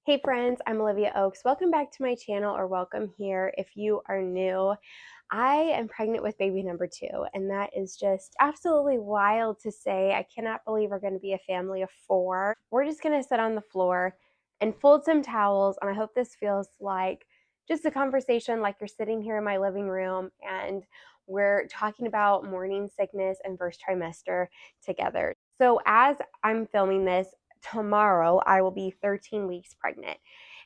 Hey friends, I'm Olivia Oakes. Welcome back to my channel, or welcome here if you are new. I am pregnant with baby number 2, and that is just absolutely wild to say. I cannot believe we're going to be a family of 4. We're just going to sit on the floor and fold some towels, and I hope this feels like just a conversation like you're sitting here in my living room and we're talking about morning sickness and first trimester together. So as I'm filming this, tomorrow I will be 13 weeks pregnant,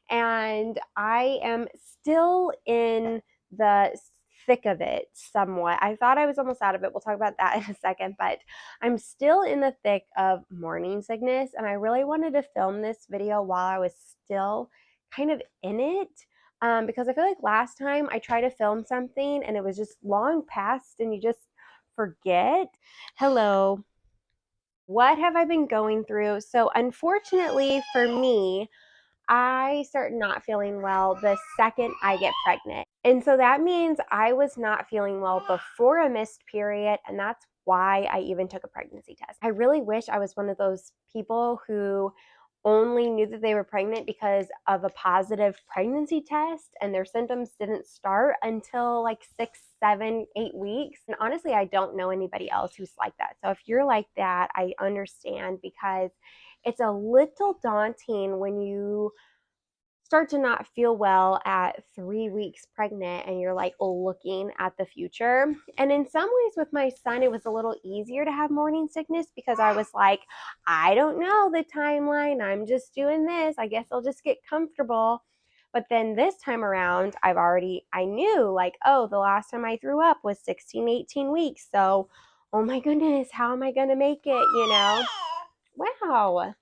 and I am still in the thick of it somewhat. I thought I was almost out of it. We'll talk about that in a second, but I'm still in the thick of morning sickness, and I really wanted to film this video while I was still kind of in it. Because I feel like last time I tried to film something and it was just long past and you just forget. Hello. What have I been going through? So unfortunately for me, I start not feeling well the second I get pregnant. And so that means I was not feeling well before a missed period, and that's why I even took a pregnancy test. I really wish I was one of those people who only knew that they were pregnant because of a positive pregnancy test and their symptoms didn't start until like 6, 7, 8 weeks. And honestly, I don't know anybody else who's like that. So if you're like that, I understand, because it's a little daunting when you start to not feel well at 3 weeks pregnant and you're like looking at the future. And in some ways with my son, it was a little easier to have morning sickness because I was like, I don't know the timeline. I'm just doing this. I guess I'll just get comfortable. But then this time around, I knew like, oh, the last time I threw up was 16, 18 weeks. So, oh my goodness, how am I going to make it? Wow.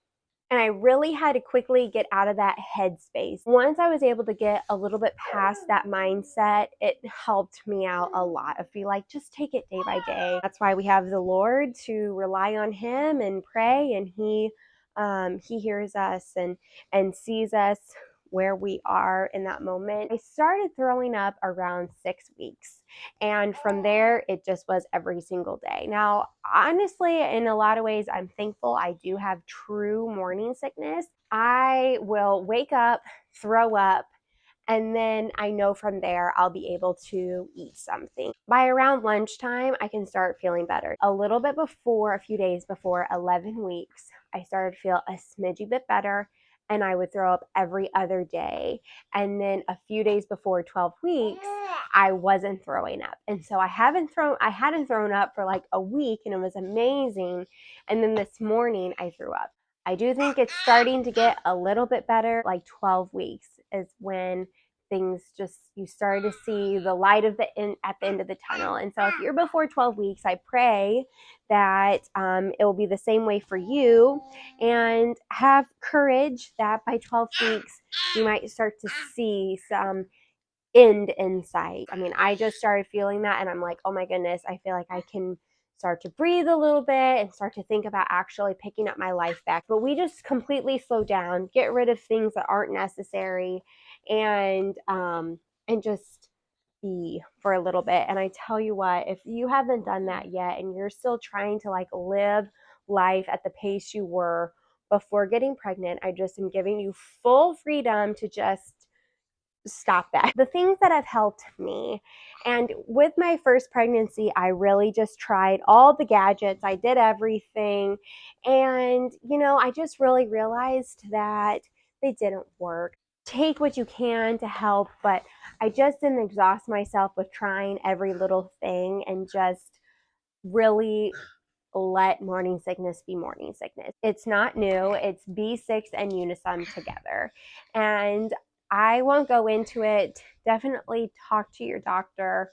And I really had to quickly get out of that headspace. Once I was able to get a little bit past that mindset, it helped me out a lot of be like, just take it day by day. That's why we have the Lord, to rely on Him and pray, and He hears us and sees us where we are in that moment. I started throwing up around 6 weeks. And from there, it just was every single day. Now, honestly, in a lot of ways, I'm thankful I do have true morning sickness. I will wake up, throw up, and then I know from there I'll be able to eat something. By around lunchtime, I can start feeling better. A little bit before, a few days before 11 weeks, I started to feel a smidgy bit better, and I would throw up every other day. And then a few days before 12 weeks, I wasn't throwing up. And so I hadn't thrown up for like a week, and it was amazing. And then this morning I threw up. I do think it's starting to get a little bit better. Like 12 weeks is when you start to see the light at the end of the tunnel. And so if you're before 12 weeks, I pray that it will be the same way for you, and have courage that by 12 weeks you might start to see some end in sight. I mean, I just started feeling that, and I'm like, oh my goodness, I feel like I can start to breathe a little bit and start to think about actually picking up my life back. But we just completely slow down, get rid of things that aren't necessary, and just be for a little bit. And I tell you what, if you haven't done that yet and you're still trying to like live life at the pace you were before getting pregnant, I just am giving you full freedom to just stop that. The things that have helped me, and with my first pregnancy, I really just tried all the gadgets. I did everything. And, I just really realized that they didn't work. Take what you can to help, but I just didn't exhaust myself with trying every little thing, and just really let morning sickness be morning sickness. It's not new. It's B6 and Unisom together. And I won't go into it. Definitely talk to your doctor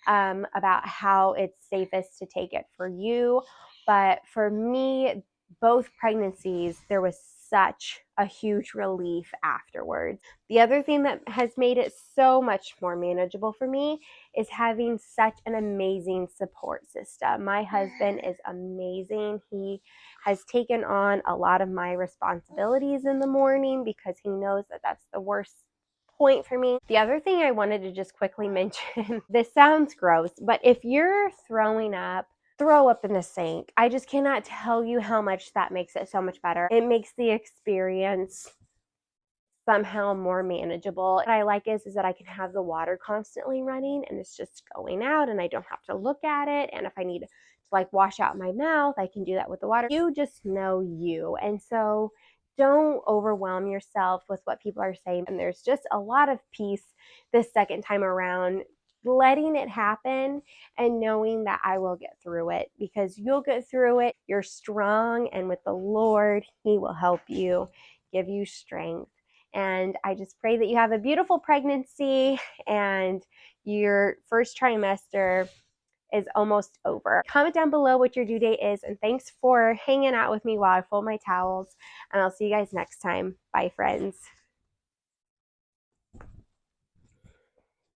about how it's safest to take it for you. But for me, both pregnancies, there was such a huge relief afterwards. The other thing that has made it so much more manageable for me is having such an amazing support system. My husband is amazing. He has taken on a lot of my responsibilities in the morning because he knows that that's the worst point for me. The other thing I wanted to just quickly mention, this sounds gross, but if you're throwing up, throw up in the sink. I just cannot tell you how much that makes it so much better. It makes the experience somehow more manageable. What I like is that I can have the water constantly running and it's just going out and I don't have to look at it. And if I need to like wash out my mouth, I can do that with the water. You just know you. And so don't overwhelm yourself with what people are saying. And there's just a lot of peace this second time around, letting it happen and knowing that I will get through it, because you'll get through it. You're strong, and with the Lord, He will help you, give you strength. And I just pray that you have a beautiful pregnancy and your first trimester is almost over. Comment down below what your due date is, and thanks for hanging out with me while I fold my towels, and I'll see you guys next time. Bye, friends.